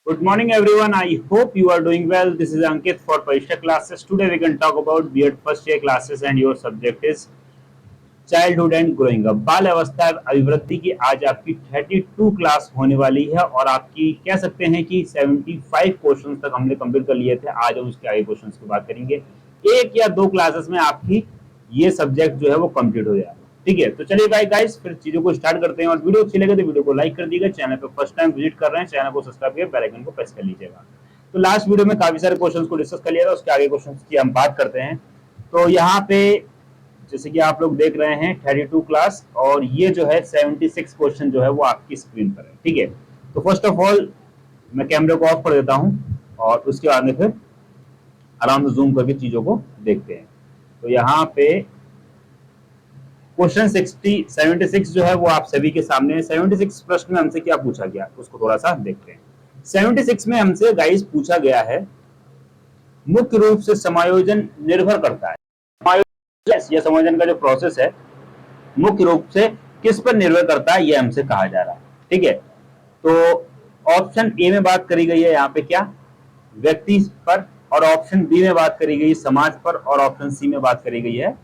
Good morning, everyone. I hope you are doing well. This is Ankit for Parisha classes. Today we can talk about B.Ed first year classes and your subject is childhood and growing up. बाल अवस्था अभिवृद्धि की आज आपकी 32 class होने वाली है और आपकी कह सकते हैं कि 75 क्वेश्चन तक हमने कंप्लीट कर लिए थे। आज हम उसके आगे क्वेश्चन की बात करेंगे। एक या दो क्लासेस में आपकी ये सब्जेक्ट जो है वो कंप्लीट हो जाएगा। ठीक है, तो चलिए भाई गाइस फिर चीजों को स्टार्ट करते हैं। और वीडियो अच्छी लगे तो वीडियो को लाइक कर दीजिएगा। चैनल पे फर्स्ट टाइम विजिट कर रहे हैं, चैनल को सब्सक्राइब करके बेल आइकन को प्रेस कर लीजिएगा। तो लास्ट वीडियो में काफी सारे क्वेश्चंस को डिस्कस कर लिया था, उसके आगे क्वेश्चंस की हम बात करते हैं। तो यहाँ पे जैसे कि आप लोग देख रहे हैं 32 क्लास और ये जो है 76 क्वेश्चन जो है वो आपकी स्क्रीन पर है। ठीक है, तो फर्स्ट ऑफ ऑल मैं कैमरे को ऑफ कर देता हूं और उसके बाद में फिर आराम से जूम करके चीजों को देखते हैं। तो यहाँ पे क्वेश्चन 76 जो है वो आप सभी के सामने है। 76 प्रश्न में हमसे क्या पूछा गया उसको थोड़ा सा देखते हैं। 76 में हमसे गाइस पूछा गया है, मुख्य रूप से समायोजन निर्भर करता है। यह समायोजन का जो प्रोसेस है मुख्य रूप से किस पर निर्भर करता है, यह हमसे कहा जा रहा है। ठीक है, तो ऑप्शन ए में बात करी गई है यहाँ पे क्या, व्यक्ति पर, और ऑप्शन बी में बात करी गई है समाज पर, और ऑप्शन सी में बात करी गई है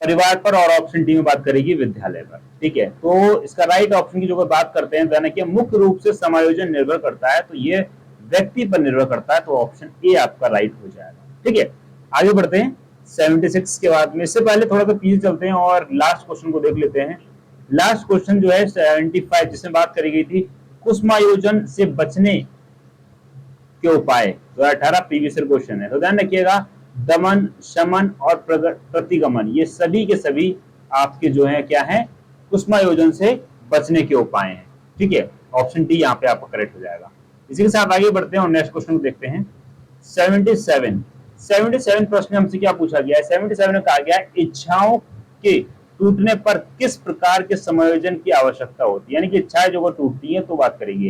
परिवार पर, और ऑप्शन डी में बात करेगी विद्यालय पर। ठीक है, तो इसका राइट ऑप्शन की जो बात करते हैं यानी कि मुख्य रूप से समायोजन निर्भर करता है, तो ये व्यक्ति पर निर्भर करता है, तो ऑप्शन ए आपका राइट हो जाएगा। ठीक है, आगे बढ़ते हैं 76 के बाद में। इससे पहले थोड़ा सा पीछे चलते हैं और लास्ट क्वेश्चन को देख लेते हैं। लास्ट क्वेश्चन जो है 75 जिसमें बात करी गई थी कुसुमायोजन से बचने के उपाय, 2018 प्रीवियस क्वेश्चन है। तो ध्यान रखिएगा, दमन, शमन और प्रतिगमन ये सभी के सभी आपके जो है क्या है, कुसुमायोजन से बचने के उपाय हैं। ठीक है, ऑप्शन डी यहाँ पे आपका करेक्ट हो जाएगा। इसी के साथ आगे बढ़ते हैं और नेक्स्ट क्वेश्चन को देखते हैं। 77 प्रश्न हमसे क्या पूछा गया है। 77 में कहा गया है, इच्छाओं के टूटने पर किस प्रकार के समायोजन की आवश्यकता होती है, यानी कि इच्छाएं जो टूटती है तो बात करेगी।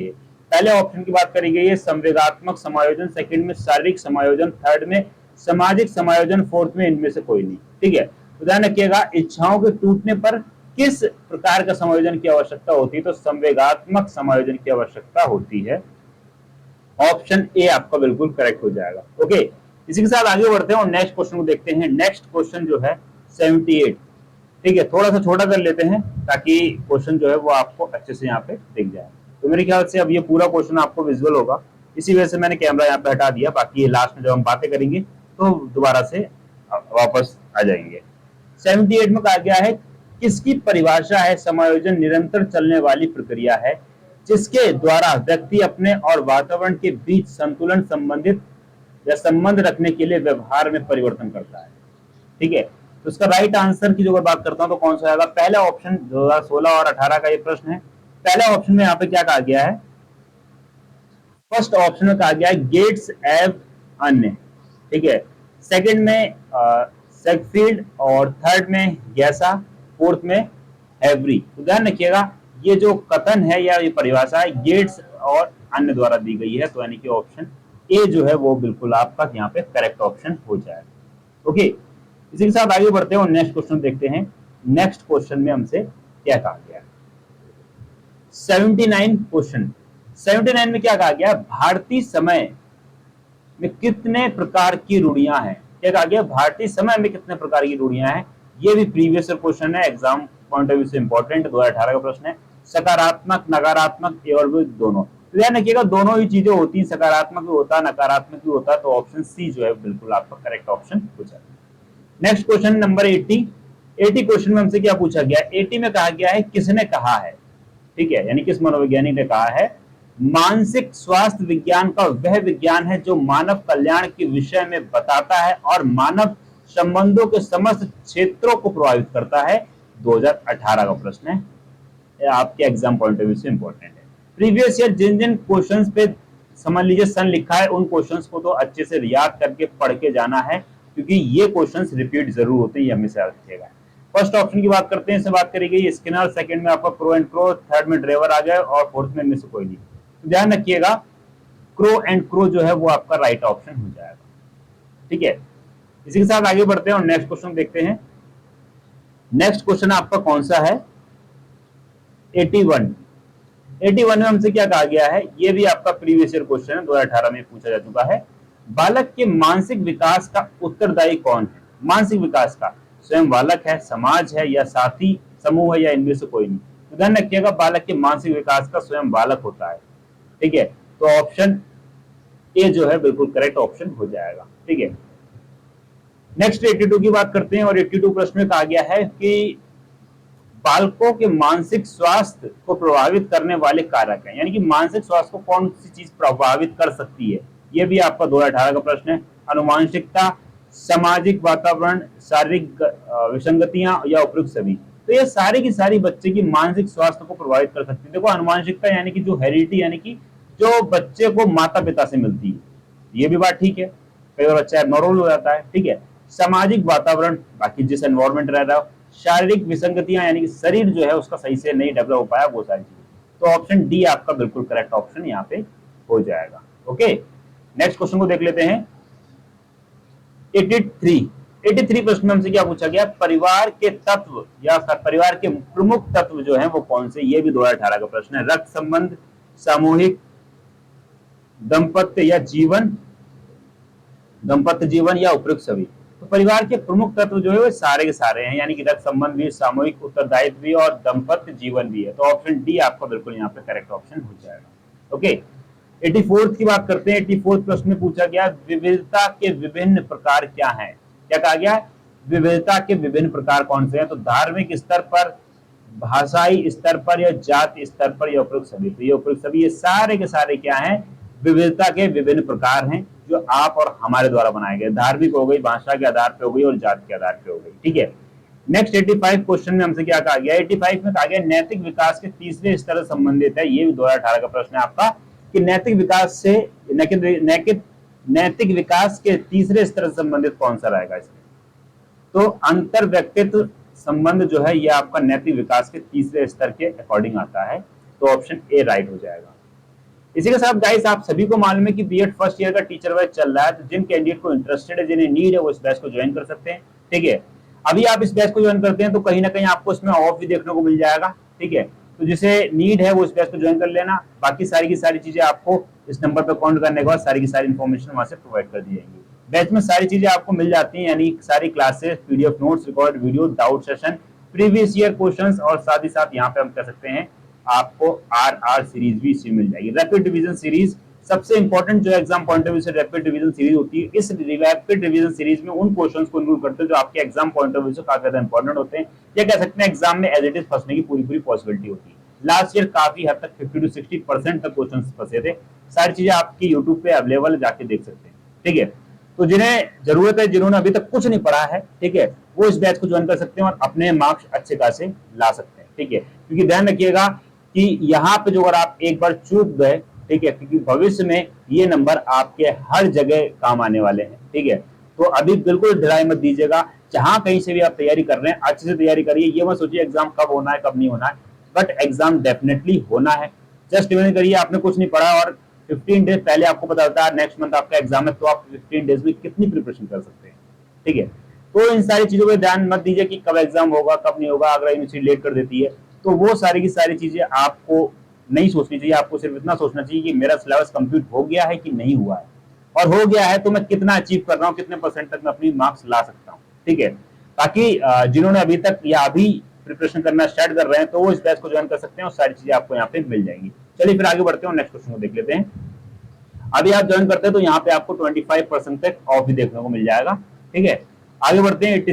पहले ऑप्शन की बात करी गई है संवेगात्मक समायोजन, सेकंड में शारीरिक समायोजन, थर्ड में सामाजिक समायोजन, फोर्थ में इनमें से कोई नहीं। ठीक है, तो ध्यान रखिएगा, इच्छाओं के टूटने पर किस प्रकार का समायोजन की आवश्यकता होती है, तो संवेगात्मक समायोजन की आवश्यकता होती है। ऑप्शन ए आपका बिल्कुल करेक्ट हो जाएगा। ओके, इसी के साथ आगे बढ़ते हैं और नेक्स्ट क्वेश्चन को देखते हैं। नेक्स्ट क्वेश्चन जो है 78। ठीक है, थोड़ा सा छोटा कर लेते हैं ताकि क्वेश्चन जो है वो आपको अच्छे से यहाँ पे दिख जाए। तो मेरे ख्याल से अब ये पूरा क्वेश्चन आपको विजुअल होगा, इसी वजह से मैंने कैमरा यहाँ पे हटा दिया। बाकी ये लास्ट में जब हम बातें करेंगे तो दोबारा से वापस आ जाएंगे। 78 में कहा गया है, किसकी परिभाषा है समायोजन निरंतर चलने वाली प्रक्रिया है जिसके द्वारा व्यक्ति अपने और वातावरण के बीच संतुलन संबंधित या संबंध रखने के लिए व्यवहार में परिवर्तन करता है। ठीक है, तो इसका राइट आंसर की जो बात करता हूं तो कौन सा आएगा, पहला ऑप्शन 2016 और 18 का ये प्रश्न है। पहले ऑप्शन में यहाँ पे क्या कहा गया है, फर्स्ट ऑप्शन में कहा गया है गेट्स एव अन्य। ठीक है, सेकंड में सेगफील्ड, और थर्ड में गैसा, फोर्थ में एवरी। तो ध्यान रखिएगा, ये जो कथन है या ये परिभाषा है गेट्स और अन्य द्वारा दी गई है, तो यानी कि ऑप्शन ए जो है वो बिल्कुल आपका यहाँ पे करेक्ट ऑप्शन हो जाएगा। ओके, इसी के साथ आगे बढ़ते हैं और नेक्स्ट क्वेश्चन देखते हैं। नेक्स्ट क्वेश्चन में हमसे क्या कहा गया है। 79 क्वेश्चन, 79 में क्या कहा गया, भारतीय समय में कितने प्रकार की रूढ़ियां हैं। क्या कहा गया, भारतीय समय में कितने प्रकार की रूढ़ियां हैं। ये भी प्रीवियस क्वेश्चन है, एग्जाम पॉइंट ऑफ व्यू से इंपॉर्टेंट 2018 का प्रश्न है। सकारात्मक, नकारात्मक और भी दोनों, तो ध्यान रखिएगा दोनों ही चीजें होती हैं, सकारात्मक भी होता है नकारात्मक भी होता है, तो ऑप्शन सी जो है बिल्कुल आपका करेक्ट ऑप्शन हो जाएगा। नेक्स्ट क्वेश्चन नंबर 80 क्वेश्चन में हमसे क्या पूछा गया, 80 में कहा गया है किसने कहा है। ठीक है, यानी किस मनोवैज्ञानिक ने कहा है, मानसिक स्वास्थ्य विज्ञान का वह विज्ञान है जो मानव कल्याण के विषय में बताता है और मानव संबंधों के समस्त क्षेत्रों को प्रभावित करता है। 2018 का प्रश्न है, आपके एग्जाम पॉइंट ऑफ व्यू से इंपॉर्टेंट है। प्रीवियस ईयर जिन जिन क्वेश्चंस पे समझ लीजिए सन लिखा है, उन क्वेश्चंस को तो अच्छे से याद करके पढ़ के जाना है, क्योंकि ये क्वेश्चंस रिपीट जरूर होते हैं, ये हमेशा रखिएगा। फर्स्ट ऑप्शन की बात करते हैं, इससे बात करी गई स्किनर, सेकंड में आपका क्रो एंड क्रो, थर्ड में ड्राइवर आ गया और फोर्थ में से कोई नहीं। तो ध्यान रखिएगा, क्रो एंड क्रो जो है वो आपका राइट ऑप्शन हो जाएगा। ठीक है, इसी के साथ आगे बढ़ते हैं और नेक्स्ट क्वेश्चन देखते हैं। नेक्स्ट क्वेश्चन आपका कौन सा है, 81 81 में हमसे क्या कहा गया है, ये भी आपका प्रीवियस ईयर क्वेश्चन है, 2018 में पूछा जा चुका है। बालक के मानसिक विकास का उत्तरदायी कौन है? मानसिक विकास का स्वयं बालक है, समाज है, या साथी समूह है, या इनमें से कोई नहीं। तो ध्यान रखिएगा, बालक के मानसिक विकास का स्वयं बालक होता है। ठीक है, तो ऑप्शन ए जो है बिल्कुल करेक्ट ऑप्शन हो जाएगा। ठीक है, नेक्स्ट 82 की बात करते हैं, और 82 प्रश्न में कहा गया है कि बालकों के मानसिक स्वास्थ्य को प्रभावित करने वाले कारक हैं, यानी कि मानसिक स्वास्थ्य को कौन सी चीज प्रभावित कर सकती है, यह भी आपका 2018 का प्रश्न है। अनुवांशिकता, सामाजिक वातावरण, शारीरिक विसंगतियां, या उपयुक्त सभी। तो ये सारी की सारी बच्चे की मानसिक स्वास्थ्य को प्रभावित कर सकती है। देखो, अनुवांशिकता यानी कि जो हेरिडिटी, यानी कि जो बच्चे को माता पिता से मिलती है, ये भी बात ठीक है, कई बार बच्चा एबनॉर्मल हो जाता है। ठीक है, सामाजिक वातावरण, बाकी जिस एनवायरमेंट रह रहा हो, शारीरिक विसंगतियां यानी कि शरीर जो है उसका सही से नहीं डेवलप हो पाया, वो सारी चीजें। तो ऑप्शन डी आपका बिल्कुल करेक्ट ऑप्शन यहाँ पे हो जाएगा। ओके, नेक्स्ट क्वेश्चन को देख लेते हैं। 83 प्रश्न में हमसे क्या पूछा गया, परिवार के तत्व या परिवार के प्रमुख तत्व जो है वो कौन से, ये भी 2018 का प्रश्न है। रक्त संबंध, सामूहिक, दाम्पत्य जीवन, या उपयुक्त सभी। तो परिवार के प्रमुख तत्व जो है वो सारे के सारे हैं, यानी कि रक्त संबंध भी, सामूहिक उत्तरदायित्व भी, और दाम्पत्य जीवन भी है। तो ऑप्शन डी आपका बिल्कुल यहाँ पे करेक्ट ऑप्शन हो जाएगा। ओके, 84 की बात करते हैं। 84 प्रश्न में पूछा गया, विविधता के विभिन्न प्रकार क्या हैं? क्या कहा गया, विविधता के विभिन्न प्रकार कौन से हैं? तो धार्मिक स्तर पर, भाषाई स्तर पर, या जाति स्तर पर, या उपयुक्त सभी। तो ये उपयुक्त सभी, ये सारे के सारे क्या हैं, विविधता के विभिन्न प्रकार हैं जो आप और हमारे द्वारा बनाए गए। धार्मिक हो गई, भाषा के आधार पे हो गई, और जाति के आधार पे हो गई। ठीक है, नेक्स्ट 85 क्वेश्चन में हमसे क्या कहा गया, 85 में कहा गया नैतिक विकास के तीसरे स्तर से संबंधित है। ये भी 2018 का प्रश्न है आपका, कि नैतिक विकास से नैतिक विकास के तीसरे स्तर से संबंधित कौन सा रहेगा इसमें? तो अंतर व्यक्तित्व संबंध जो है ये आपका नैतिक विकास के तीसरे स्तर के अकॉर्डिंग आता है। तो ऑप्शन ए राइट हो जाएगा। इसी के साथ गाइस, आप सभी को मालूम है कि बीएड फर्स्ट ईयर का टीचर बैच चल रहा है, तो जिन कैंडिडेट को इंटरेस्टेड है, जिन्हें नीड है, वो इस बैच को ज्वाइन कर सकते हैं। ठीक है, अभी आप इस बैच को ज्वाइन करते हैं तो कहीं ना कहीं आपको इसमें ऑफ भी देखने को मिल जाएगा। ठीक है, तो जिसे नीड है वो इस बैच को ज्वाइन कर लेना। बाकी सारी की सारी चीजें आपको इस नंबर पर कॉन्टेक्ट करने के बाद सारी की सारी इन्फॉर्मेशन वहां से प्रोवाइड कर दी जाएंगी। बैच में सारी चीजें आपको मिल जाती हैं, यानी सारी classes, PDF notes, record video, doubt session, previous year questions, और साथ ही साथ यहाँ पे हम कह सकते हैं आपको आर सीरीज भी इसी मिल जाएगी। रैपिड रिवीजन सीरीज सबसे इंपॉर्टेंट जो एग्जाम पॉइंट ऑफ व्यू से रैपिड रिवीजन सीरीज होती है। इस रैपिड रिवीजन सीरीज में उन क्वेश्चंस को इंक्लूड करते हैं जो आपके एग्जाम पॉइंट ऑफ व्यू से काफी ज्यादा इंपॉर्टेंट होते हैं, या कह सकते हैं एग्जाम में एज इट इज फंसने की पूरी पॉसिबिलिटी होती है। लास्ट ईयर काफी हद तक 50 to 60% तक क्वेश्चन फंसे थे। सारी चीजें आपकी यूट्यूब पे अवेलेबल है, जाके देख सकते हैं। ठीक है, तो जिन्हें जरूरत है, जिन्होंने अभी तक कुछ नहीं पढ़ा है, ठीक है, वो इस बैच को ज्वाइन कर सकते हैं और अपने मार्क्स अच्छे खासे ला सकते हैं। ठीक है, क्योंकि ध्यान रखिएगा कि यहाँ पे जो अगर आप एक बार चूक गए, ठीक है, क्योंकि भविष्य में ये नंबर आपके हर जगह काम आने वाले हैं। ठीक है, तो अभी बिल्कुल ढिलाई मत दीजिएगा। जहां कहीं से भी आप तैयारी कर रहे हैं, अच्छे से तैयारी करिए। ये मत सोचिए एग्जाम कब होना है, कब नहीं होना है, बट एग्जाम डेफिनेटली होना है। जस्ट इमेजिन करिए आपने कुछ नहीं पढ़ा और 15 डेज पहले आपको पता होता है नेक्स्ट मंथ आपका एग्जाम है, तो आप 15 डेज में कितनी प्रिपरेशन कर सकते हैं। ठीक है, तो इन सारी चीजों पे ध्यान मत दीजिए कि कब एग्जाम होगा, कब नहीं होगा। अगर यूनिवर्सिटी लेट कर देती है तो वो सारी की सारी चीजें आपको नहीं सोचनी चाहिए। आपको सिर्फ इतना सोचना चाहिए कि मेरा सिलेबस कंप्लीट हो गया है कि नहीं हुआ है, और हो गया है तो मैं कितना अचीव कर रहा हूँ, कितने परसेंट तक मैं अपनी मार्क्स ला सकता हूँ। ठीक है, बाकी जिन्होंने अभी तक या अभी प्रिपरेशन करना स्टार्ट कर रहे हैं तो वो इस बैच को ज्वाइन कर सकते हैं और सारी चीजें आपको यहाँ पे मिल जाएंगी। चलिए फिर आगे बढ़ते हैं और नेक्स्ट क्वेश्चन को देख लेते हैं। अभी आप ज्वाइन करते हैं तो यहाँ पे आपको 25% तक ऑफ भी देखने को मिल जाएगा। ठीक है, आगे बढ़ते हैं।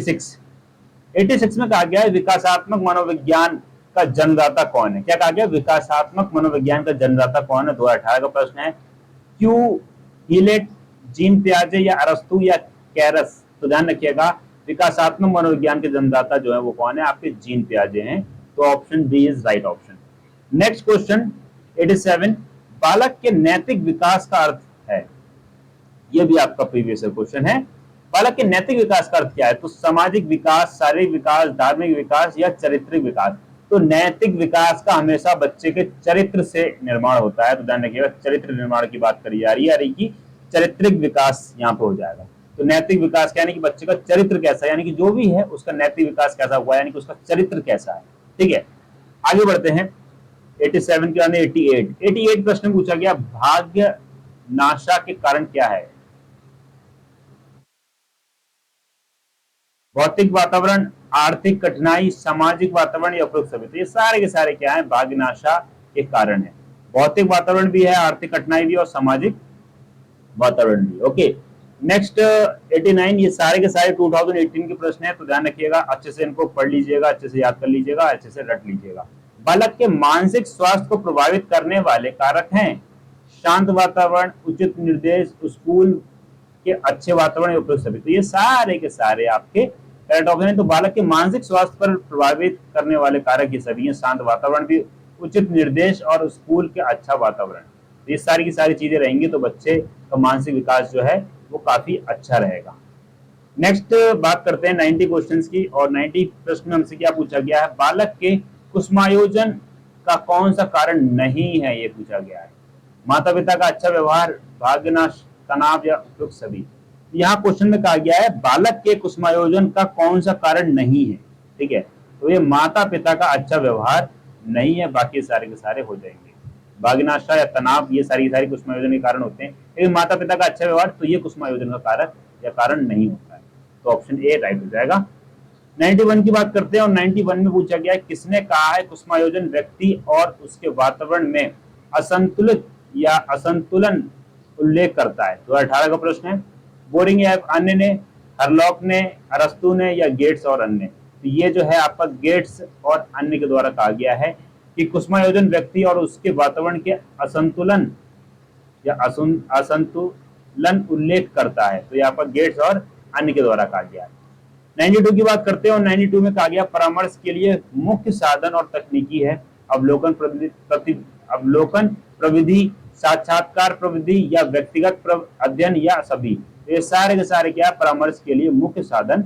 86 में कहा गया है विकासात्मक मनोविज्ञान का जन्मदाता कौन है? क्या कहा गया, विकासात्मक मनोविज्ञान का जन्मदाता कौन है? 2018 का प्रश्न है। क्यू हिलेट, जीन पियाजे, या अरस्तु, या कैरस? तो ध्यान रखिएगा, विकासात्मक मनोविज्ञान के जन्मदाता जो है वो कौन है? आपके जीन पियाजे हैं। तो option D is right option. Next question 87, बालक के नैतिक विकास का अर्थ है। यह भी आपका प्रीवियस क्वेश्चन है। बालक के नैतिक विकास का अर्थ क्या है? तो सामाजिक विकास, शारीरिक विकास, धार्मिक विकास, या चारित्रिक विकास? तो नैतिक विकास का हमेशा बच्चे के चरित्र से निर्माण होता है। तो ध्यान रखिएगा, चरित्र निर्माण की बात करी जा रही है, यानी कि चारित्रिक विकास यहाँ पे हो जाएगा। तो नैतिक विकास क्या, यानी कि बच्चे का चरित्र कैसा है, यानी कि जो भी है उसका नैतिक विकास कैसा हुआ है, यानी कि उसका चरित्र कैसा है। ठीक है, आगे बढ़ते हैं। 87 के बाद में 88 प्रश्न पूछा गया, भाग्य नाशा के कारण क्या है? भौतिक वातावरण, आर्थिक कठिनाई, सामाजिक वातावरण या उपरोक्त सभी। तो ये सारे के सारे क्या है? भाग्यनाशा के कारण है। भौतिक वातावरण भी है, आर्थिक कठिनाई भी और सामाजिक वातावरण भी। ओके, नेक्स्ट 89, ये सारे के सारे 2018 के प्रश्न है, तो ध्यान रखिएगा, अच्छे से इनको पढ़ लीजिएगा, अच्छे से याद कर लीजिएगा, अच्छे से रट लीजिएगा। बालक के मानसिक स्वास्थ्य को प्रभावित करने वाले कारक हैं शांत वातावरण, उचित निर्देश, स्कूल के अच्छे वातावरण, उपयुक्त सभी। तो ये सारे के सारे आपके करेक्ट ऑप्शन है। तो बालक के मानसिक स्वास्थ्य पर प्रभावित करने वाले कारक ये सभी हैं, शांत वातावरण भी, उचित निर्देश और स्कूल के अच्छा वातावरण। तो ये सारी की सारी चीजें रहेंगी तो बच्चे का मानसिक विकास जो है वो काफी अच्छा रहेगा। नेक्स्ट बात करते हैं 90 क्वेश्चंस की, और 90 प्रश्न में हमसे क्या पूछा गया है? बालक के कुसुमायोजन का कौन सा कारण नहीं है, ये पूछा गया है। माता पिता का अच्छा व्यवहार, भाग्यनाश, तनाव या उपयुक्त सभी। यहाँ क्वेश्चन में कहा गया है बालक के कुसुमायोजन का कौन सा कारण नहीं है, ठीक है। तो ये माता पिता का अच्छा व्यवहार नहीं है, बाकी सारे के सारे हो जाएंगे। भाग्यनाशा या तनाव ये सारी सारी कुसुमायोजन के कारण होते हैं, लेकिन माता पिता का अच्छा व्यवहार तो ये कुसुमायोजन का कारक या कारण नहीं होता है। तो ऑप्शन ए राइट हो जाएगा। 91 की बात करते हैं, और 91 में पूछा गया है किसने कहा है कुसुमायोजन व्यक्ति और उसके वातावरण में असंतुलित या असंतुलन उल्लेख करता है? 2018 का प्रश्न है। बोरिंग या अन्य ने, हरलॉक ने, अरस्तु ने या गेट्स और अन्य। तो ये जो है आपका गेट्स और अन्य के द्वारा कहा गया है कि कुसुमायोजन व्यक्ति और उसके वातावरण के असंतुलन या असंतुलन उल्लेख करता है। तो यहाँ पर गेट्स और अन्य के द्वारा कहा गया है। 92 की बात करते हैं, और 92 में कहा गया परामर्श के लिए मुख्य साधन और तकनीकी है अवलोकन प्रविधि, साक्षात्कार प्रविधि या व्यक्तिगत अध्ययन या सभी। तो ये सारे के सारे क्या परामर्श के लिए मुख्य साधन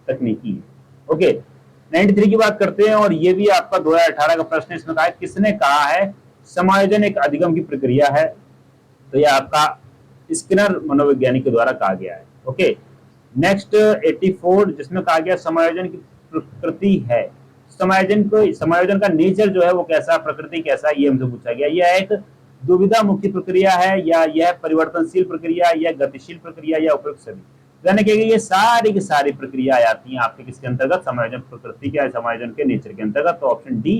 तकनीकी है। ओके, 93 की बात करते हैं, और ये भी आपका 2018 का प्रश्न है। इसमें कहा है किसने कहा है समायोजन एक अधिगम की प्रक्रिया है? तो यह आपका स्किनर मनोवैज्ञानिक के द्वारा कहा गया है। ओके, नेक्स्ट 84 जिसमें कहा गया समायोजन की प्रकृति है। समायोजन का नेचर जो है वो कैसा, प्रकृति कैसा, ये हमसे पूछा गया। यह एक दुविधा मुक्ति प्रक्रिया है, या यह परिवर्तनशील प्रक्रिया, या गतिशील प्रक्रिया, या उपयुक्त सभी। यानी कि ये सारी की सारी प्रक्रिया आती हैं आपके किसके अंतर्गत? समायोजन प्रकृति के, समायोजन के नेचर के अंतर्गत। तो ऑप्शन डी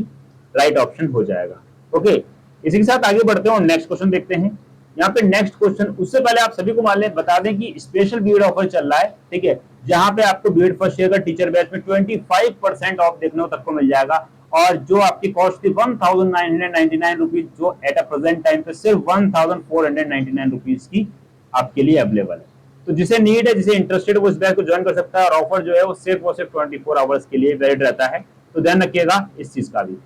राइट ऑप्शन हो जाएगा। ओके, इसी के साथ आगे बढ़ते हैं और नेक्स्ट क्वेश्चन देखते हैं। यहाँ पे नेक्स्ट क्वेश्चन, उससे पहले आप सभी को मान लें, बता दें कि स्पेशल बीएड ऑफर चल रहा है, ठीक है, जहां पे आपको बीएड फर्स्ट ईयर का टीचर बैच में 25% ऑफ देखने तक को मिल जाएगा, और जो आपकी कॉस्ट थी 1999 रुपीज, जो एट अ प्रेजेंट टाइम पे सिर्फ 1499 रुपीज की आपके लिए अवेलेबल है। तो जिसे नीड है, जिसे इंटरेस्टेड, वो इस बैच को ज्वाइन कर सकता है, और ऑफर जो है वो सिर्फ 24 आवर्स के लिए वैलिड रहता है। तो ध्यान रखिएगा इस चीज का भी।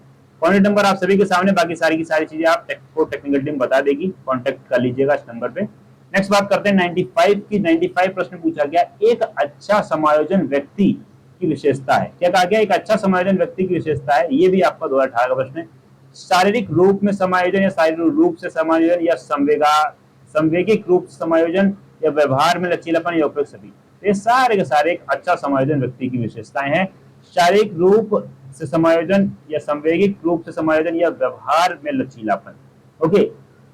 कॉन्टेक्ट नंबर आप सभी के सामने, बाकी सारी की सारी चीजें आप टेक्निकल टीम बता देगी, कॉन्टेक्ट कर लीजिएगा इस नंबर पे। नेक्स्ट बात करते हैं 95 की। 95 प्रश्न पूछा गया एक अच्छा समायोजन व्यक्ति की विशेषता है। क्या कहा गया? एक अच्छा समायोजन व्यक्ति की विशेषता है। ये भी आपका 2018 का प्रश्न है। शारीरिक रूप में समायोजन या शारीरिक रूप से समायोजन, या संवेगिक रूप से समायोजन, या व्यवहार में लचीलापन, या उपयुक्त सभी। ये सारे के सारे एक अच्छा समायोजन व्यक्ति की विशेषताएं हैं। शारीरिक रूप से समायोजन, या संवेगिक रूप से समायोजन, या व्यवहार में लचीलापन। ओके,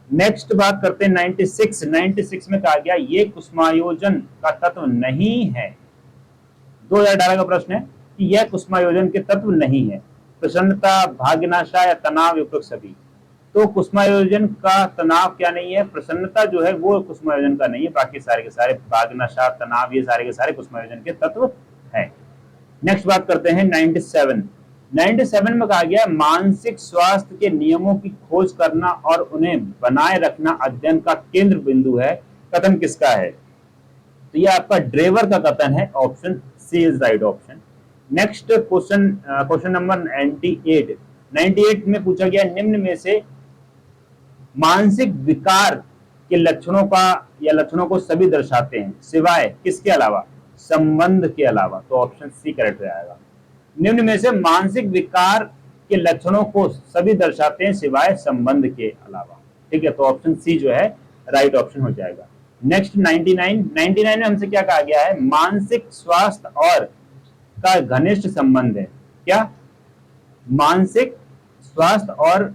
नेक्स्ट बात करते हैं 96 में कहा गया ये कुसुमायोजन का तत्व नहीं है। 2018 का प्रश्न है कि यह कुसुमायोजन के तत्व नहीं है। प्रसन्नता, भाग्यनाशा या तनाव, उपयुक्त सभी। तो कुसुमायोजन का तनाव क्या नहीं है? प्रसन्नता जो है वो कुसुमायोजन का नहीं है, बाकी सारे के सारे भाग्यनाशा, तनाव, ये सारे के सारे कुसुमायोजन के तत्व है। नेक्स्ट बात करते हैं 97 में कहा गया मानसिक स्वास्थ्य के नियमों की खोज करना और उन्हें बनाए रखना अध्ययन का केंद्र बिंदु है। कथन किसका है? तो ये आपका ड्रेवर का कथन है। Option C is right option. Next question number 98 में पूछा गया निम्न में से मानसिक विकार के लक्षणों का या लक्षणों को सभी दर्शाते हैं सिवाय किसके अलावा? संबंध के अलावा। तो ऑप्शन सी करेक्ट हो जाएगा। निम्न में से मानसिक विकार के लक्षणों को सभी दर्शाते हैं सिवाय संबंध के अलावा, ठीक है। तो ऑप्शन सी जो है राइट ऑप्शन हो जाएगा। नेक्स्ट 99 में हमसे क्या कहा गया है? मानसिक स्वास्थ्य और का घनिष्ठ संबंध है। क्या? मानसिक स्वास्थ्य और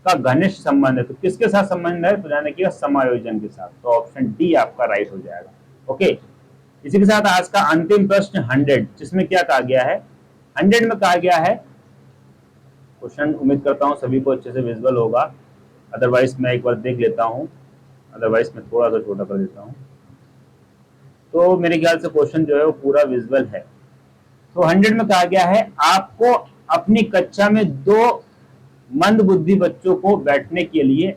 का घनिष्ठ संबंध है, तो किसके साथ संबंध है, तो ध्यान रखिएगा समायोजन के साथ। तो ऑप्शन डी आपका राइट हो जाएगा। ओके, इसी के साथ आज का अंतिम प्रश्न 100, जिसमें क्या कहा गया है, 100 में कहा गया है, क्वेश्चन उम्मीद करता हूं सभी को अच्छे से विजुअल होगा, अदरवाइज मैं एक बार देख लेता हूं, अदरवाइज मैं थोड़ा सा छोटा कर देता हूं। तो मेरे ख्याल से क्वेश्चन जो है वो पूरा विजुअल है। तो 100 में कहा गया है, आपको अपनी कक्षा में 2 मंद बुद्धि बच्चों को बैठने के लिए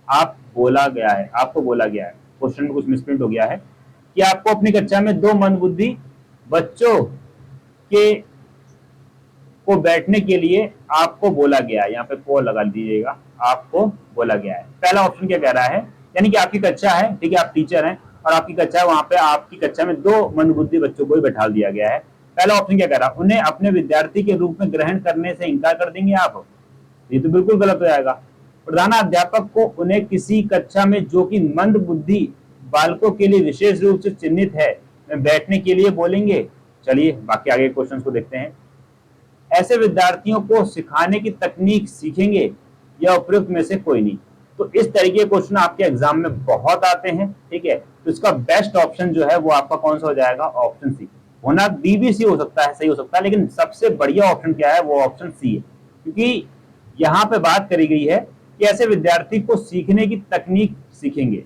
आपको बोला गया है, क्वेश्चन में कुछ मिसप्रिंट हो गया है कि आपको अपनी कक्षा में 2 मंद बुद्धि बच्चों के को बैठने के लिए आपको बोला गया है, यहाँ पे को लगा दीजिएगा, आपको बोला गया है। पहला ऑप्शन क्या कह रहा है, यानी कि आपकी कक्षा है, ठीक है, आप टीचर हैं और आपकी कक्षा है, वहां पे आपकी कक्षा में 2 मंदबुद्धि बच्चों को ही बैठा दिया गया है। पहला ऑप्शन क्या कह रहा है, उन्हें अपने विद्यार्थी के रूप में ग्रहण करने से इनकार कर देंगे आप, ये तो बिल्कुल गलत हो जाएगा। प्रधानाध्यापक को उन्हें किसी कक्षा में जो कि मंद बुद्धि बालकों के लिए विशेष रूप से चिन्हित है में बैठने के लिए बोलेंगे। चलिए बाकी आगे क्वेश्चन को देखते हैं। ऐसे विद्यार्थियों को सिखाने की तकनीक सीखेंगे या उपयुक्त में से कोई नहीं। तो इस तरीके के क्वेश्चन आपके एग्जाम में बहुत आते हैं, ठीक है। तो इसका बेस्ट ऑप्शन जो है वो आपका कौन सा हो जाएगा, ऑप्शन सी। होना बी भी सी हो सकता है, सही हो सकता है, लेकिन सबसे बढ़िया ऑप्शन क्या है, वो ऑप्शन सी है, क्योंकि यहाँ पे बात करी गई है कि ऐसे विद्यार्थी को सीखने की तकनीक सीखेंगे,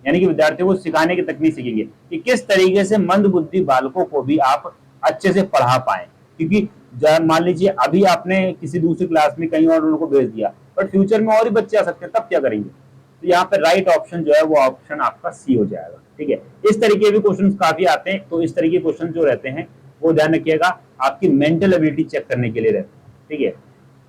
यानी कि विद्यार्थियों को सिखाने की तकनीक सीखेंगे कि किस तरीके से मंद बुद्धि बालकों को भी आप अच्छे से पढ़ा पाए। क्योंकि मान लीजिए अभी आपने किसी दूसरी क्लास में कहीं और उनको भेज दिया, बट फ्यूचर में और भी बच्चे आ सकते हैं, तब क्या करेंगे। तो यहाँ पे राइट ऑप्शन जो है वो ऑप्शन आपका सी हो जाएगा, ठीक है। इस तरीके के क्वेश्चन काफी आते हैं, तो इस तरीके के क्वेश्चन जो रहते हैं वो ध्यान रखिएगा, आपकी मेंटल एबिलिटी चेक करने के लिए रहते हैं, ठीक है।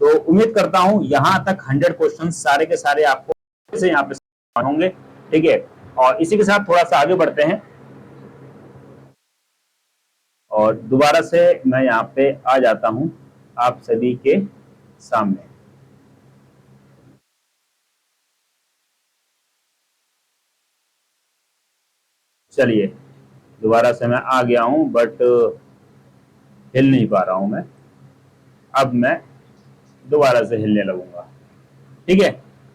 तो उम्मीद करता हूं यहां तक 100 क्वेश्चन सारे के सारे आपको से यहाँ पे होंगे, ठीक है। और इसी के साथ थोड़ा सा आगे बढ़ते हैं और दोबारा से मैं यहाँ पे आ जाता हूं आप सभी के सामने। चलिए दोबारा से मैं आ गया हूं, बट हिल नहीं पा रहा हूं मैं, अब मैं दोबारा से हिलने लगूंगा, ठीक है।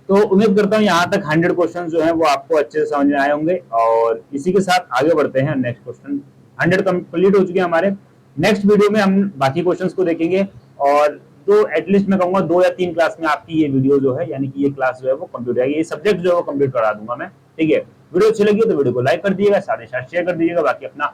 तो उम्मीद करता हूं यहाँ तक 100 क्वेश्चन जो हैं वो आपको अच्छे से समझ में आए होंगे। और इसी के साथ आगे बढ़ते हैं, नेक्स्ट क्वेश्चन 100 कंप्लीट हो चुके हैं हमारे। नेक्स्ट वीडियो में हम बाकी क्वेश्चंस को देखेंगे और दो एटलीस्ट मैं कहूंगा 2 या 3 क्लास में आपकी ये वीडियो जो है, यानी कि ये क्लास जो है वो कंप्लीट आएगी, ये सब्जेक्ट जो है वो कंप्लीट करा दूंगा मैं, ठीक है। वीडियो अच्छी लगी तो वीडियो को लाइक कर दीजिएगा, साथ ही साथ शेयर कर दीजिएगा, बाकी अपना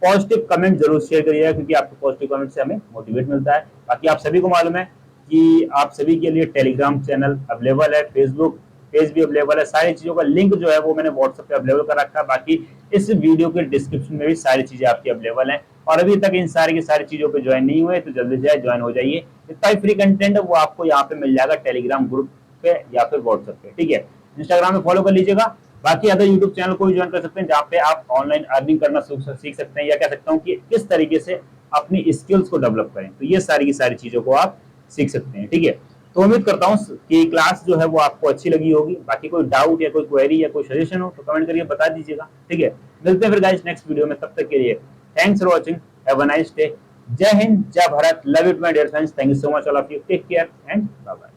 पॉजिटिव कमेंट जरूर शेयर करिएगा, क्योंकि आपके पॉजिटिव कमेंट से हमें मोटिवेट मिलता है। बाकी आप सभी को मालूम है कि आप सभी के लिए टेलीग्राम चैनल अवेलेबल है, फेसबुक पेज भी अवेलेबल है, सारी चीजों का लिंक जो है वो मैंने व्हाट्सएप पे अवेलेबल कर रखा है। बाकी इस वीडियो के डिस्क्रिप्शन में भी सारी चीजें आपकी अवेलेबल हैं। और अभी तक इन सारी की सारी चीजों पे ज्वाइन नहीं हुए तो जल्दी से ज्वाइन हो जाइए। जितना भी फ्री कंटेंट है वो आपको यहाँ पे मिल जाएगा टेलीग्राम ग्रुप पे या फिर व्हाट्सएप पे, ठीक है। इंस्टाग्राम में फॉलो कर लीजिएगा। बाकी अदर यूट्यूब चैनल को भी ज्वाइन कर सकते हैं, जहाँ पे आप ऑनलाइन अर्निंग करना सीख सकते हैं, या कह सकता हूँ कि किस तरीके से अपनी स्किल्स को डेवलप करें। तो ये सारी की सारी चीजों को आप सीख सकते हैं, ठीक है। तो उम्मीद करता हूँ कि क्लास जो है वो आपको अच्छी लगी होगी। बाकी कोई डाउट या कोई क्वेरी या कोई सजेशन हो तो कमेंट करके बता दीजिएगा, ठीक है। मिलते हैं फिर गाइस नेक्स्ट वीडियो में, तब तक के लिए thanks for watching, have a nice day. जय हिंद, जय Bharat, love it my dear friends, thank you so much all of you, take care and bye bye.